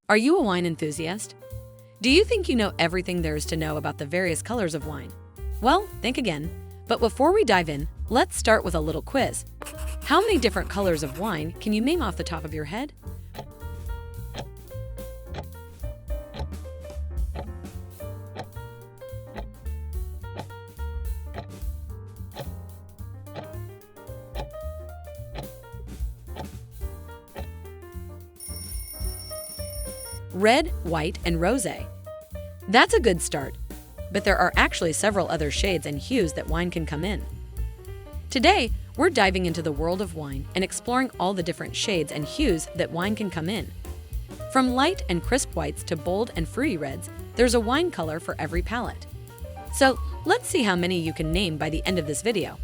Are you a wine enthusiast? Do you think you know everything there is to know about the various colors of wine? Well, think again. But before we dive in, let's start with a little quiz. How many different colors of wine can you name off the top of your head? Red, white, and rosé. That's a good start, but there are actually several other shades and hues that wine can come in. Today, we're diving into the world of wine and exploring all the different shades and hues that wine can come in. From light and crisp whites to bold and fruity reds, there's a wine color for every palate. So, let's see how many you can name by the end of this video.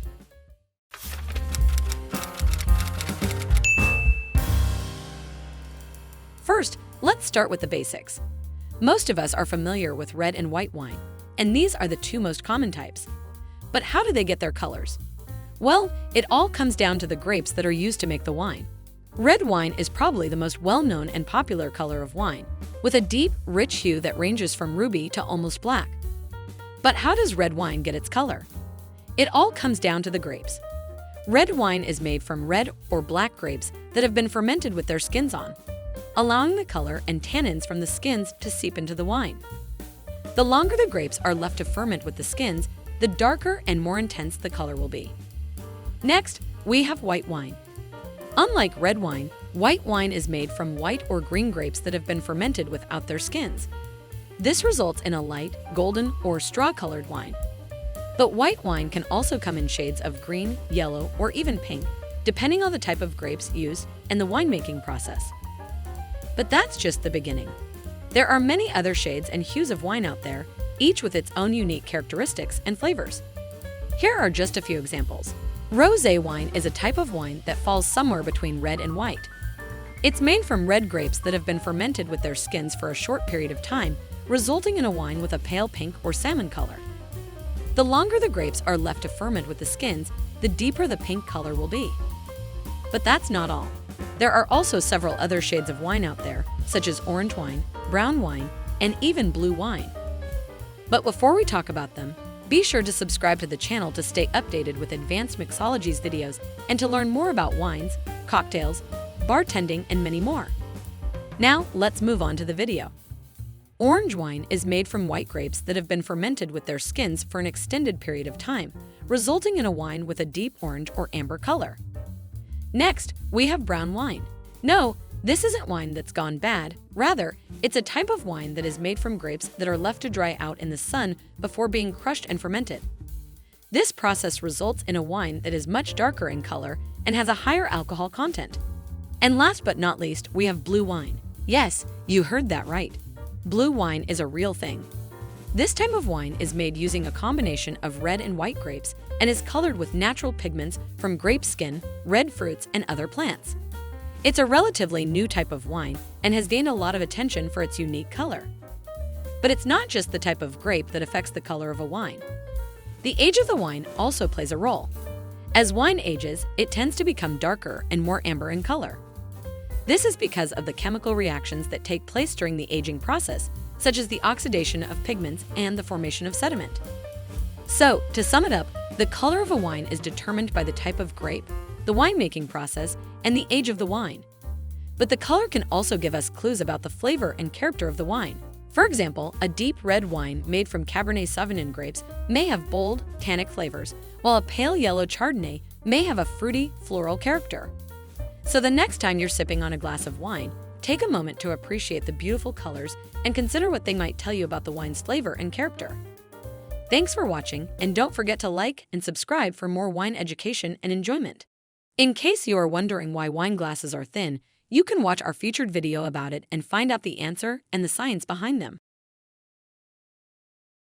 First, let's start with the basics. Most of us are familiar with red and white wine, and these are the two most common types. But how do they get their colors? Well, it all comes down to the grapes that are used to make the wine. Red wine is probably the most well-known and popular color of wine, with a deep, rich hue that ranges from ruby to almost black. But how does red wine get its color? It all comes down to the grapes. Red wine is made from red or black grapes that have been fermented with their skins on, allowing the color and tannins from the skins to seep into the wine. The longer the grapes are left to ferment with the skins, the darker and more intense the color will be. Next, we have white wine. Unlike red wine, white wine is made from white or green grapes that have been fermented without their skins. This results in a light, golden, or straw-colored wine. But white wine can also come in shades of green, yellow, or even pink, depending on the type of grapes used and the winemaking process. But that's just the beginning. There are many other shades and hues of wine out there, each with its own unique characteristics and flavors. Here are just a few examples. Rosé wine is a type of wine that falls somewhere between red and white. It's made from red grapes that have been fermented with their skins for a short period of time, resulting in a wine with a pale pink or salmon color. The longer the grapes are left to ferment with the skins, the deeper the pink color will be. But that's not all. There are also several other shades of wine out there, such as orange wine, brown wine, and even blue wine. But before we talk about them, be sure to subscribe to the channel to stay updated with advanced mixology's videos and to learn more about wines, cocktails, bartending, and many more. Now, let's move on to the video. Orange wine is made from white grapes that have been fermented with their skins for an extended period of time, resulting in a wine with a deep orange or amber color. Next, we have brown wine. No, this isn't wine that's gone bad. Rather, it's a type of wine that is made from grapes that are left to dry out in the sun before being crushed and fermented. This process results in a wine that is much darker in color and has a higher alcohol content. And last but not least, we have blue wine. Yes, you heard that right. Blue wine is a real thing. This type of wine is made using a combination of red and white grapes and is colored with natural pigments from grape skin, red fruits, and other plants. It's a relatively new type of wine and has gained a lot of attention for its unique color. But it's not just the type of grape that affects the color of a wine. The age of the wine also plays a role. As wine ages, it tends to become darker and more amber in color. This is because of the chemical reactions that take place during the aging process, such as the oxidation of pigments and the formation of sediment. So, to sum it up, the color of a wine is determined by the type of grape, the winemaking process, and the age of the wine. But the color can also give us clues about the flavor and character of the wine. For example, a deep red wine made from Cabernet Sauvignon grapes may have bold, tannic flavors, while a pale yellow Chardonnay may have a fruity, floral character. So the next time you're sipping on a glass of wine, take a moment to appreciate the beautiful colors and consider what they might tell you about the wine's flavor and character. Thanks for watching, and don't forget to like and subscribe for more wine education and enjoyment. In case you are wondering why wine glasses are thin, you can watch our featured video about it and find out the answer and the science behind them.